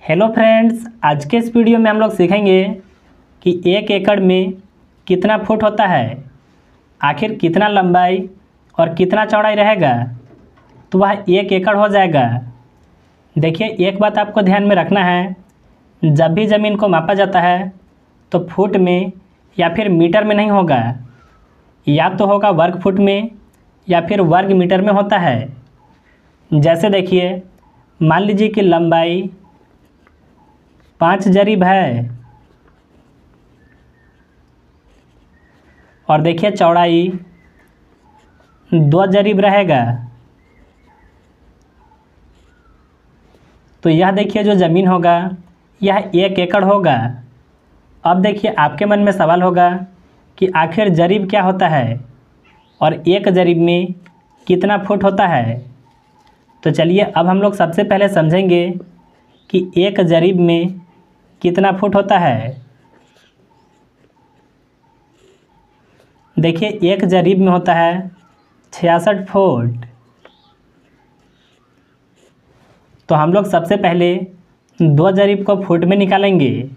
Hello friends, आज के इस वीडियो में हम लोग सीखेंगे कि 1 एकड़ में कितना फुट होता है। आखिर कितना लंबाई और कितना चौड़ाई रहेगा तो वह 1 एकड़ हो जाएगा। देखिए, एक बात आपको ध्यान में रखना है, जब भी ज़मीन को मापा जाता है तो फुट में या फिर मीटर में नहीं होगा, या तो होगा वर्ग फुट में या फिर वर्ग मीटर में होता है। जैसे देखिए, मान लीजिए कि लंबाई 5 जरीब है और देखिए चौड़ाई 2 जरीब रहेगा। तो यह देखिए जो ज़मीन होगा यह 1 एकड़ होगा। अब देखिए आपके मन में सवाल होगा कि आखिर जरीब क्या होता है और 1 जरीब में कितना फुट होता है। तो चलिए अब हम लोग सबसे पहले समझेंगे कि 1 जरीब में कितना फुट होता है। देखिए 1 जरीब में होता है 66 फुट। तो हम लोग सबसे पहले 2 जरीब को फुट में निकालेंगे।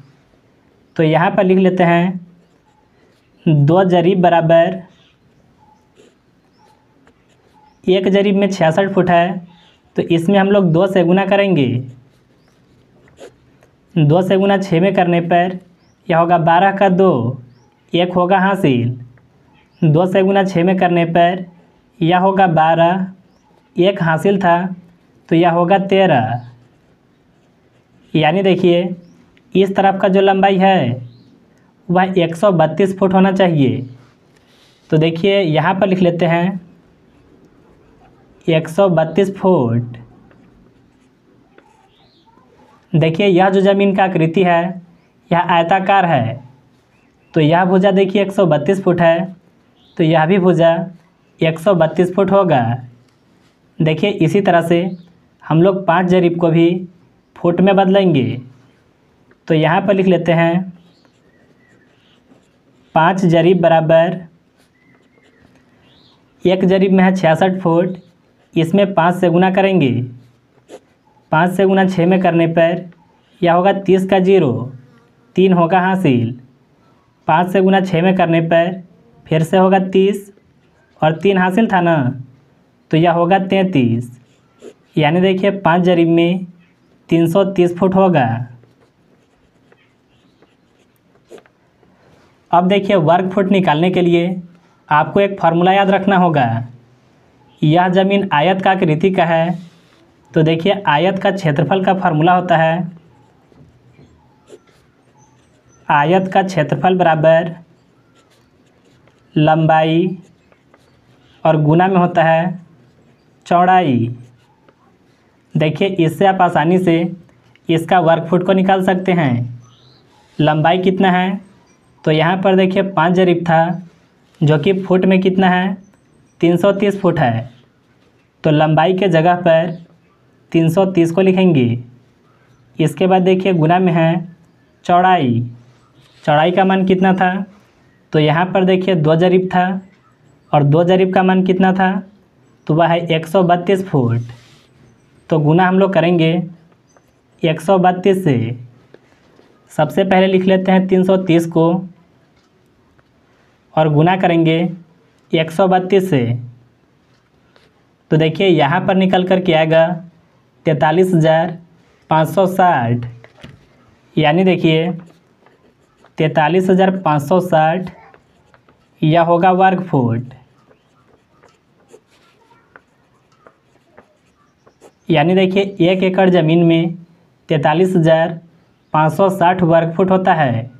तो यहाँ पर लिख लेते हैं 2 जरीब बराबर 1 जरीब में 66 फुट है, तो इसमें हम लोग 2 से गुना करेंगे। 2 से गुना 6 में करने पर यह होगा 12 का 2, 1 होगा हासिल। 2 से गुना 6 में करने पर यह होगा 12, 1 हासिल था तो यह होगा 13। यानी देखिए इस तरफ का जो लंबाई है वह 132 फुट होना चाहिए। तो देखिए यहाँ पर लिख लेते हैं 132 फुट। देखिए यह जो ज़मीन का आकृति है यह आयताकार है, तो यह भुजा देखिए 132 फुट है, तो यह भी भुजा 132 फुट होगा। देखिए इसी तरह से हम लोग 5 जरीब को भी फुट में बदलेंगे। तो यहाँ पर लिख लेते हैं 5 जरीब बराबर 1 जरीब में है 66 फुट, इसमें 5 से गुना करेंगे। 5 से गुना 6 में करने पर यह होगा 30 का 0, 3 होगा हासिल। 5 से गुना 6 में करने पर फिर से होगा 30 और 3 हासिल था ना, तो यह होगा 33। यानी देखिए 5 जरीब में 330 फुट होगा। अब देखिए वर्ग फुट निकालने के लिए आपको एक फार्मूला याद रखना होगा। यह ज़मीन आयत का आकृति का है, तो देखिए आयत का क्षेत्रफल का फार्मूला होता है आयत का क्षेत्रफल बराबर लंबाई और गुना में होता है चौड़ाई। देखिए इससे आप आसानी से इसका वर्ग फुट को निकाल सकते हैं। लंबाई कितना है, तो यहाँ पर देखिए 5 जरीब था जो कि फुट में कितना है 330 फुट है, तो लंबाई के जगह पर 330 को लिखेंगे। इसके बाद देखिए गुना में है चौड़ाई। चौड़ाई का मान कितना था, तो यहाँ पर देखिए 2 जरीब था और 2 जरीब का मान कितना था, तो वह है 132 फुट। तो गुना हम लोग करेंगे 132 से। सबसे पहले लिख लेते हैं 330 को और गुना करेंगे 132 से। तो देखिए यहाँ पर निकल कर के आएगा 43,560। यानी देखिए 43,560 यह होगा वर्ग फुट। यानी देखिए 1 एकड़ ज़मीन में 43,560 वर्ग फुट होता है।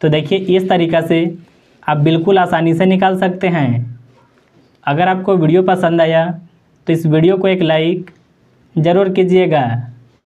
तो देखिए इस तरीक़ा से आप बिल्कुल आसानी से निकाल सकते हैं। अगर आपको वीडियो पसंद आया तो इस वीडियो को एक लाइक ज़रूर कीजिएगा।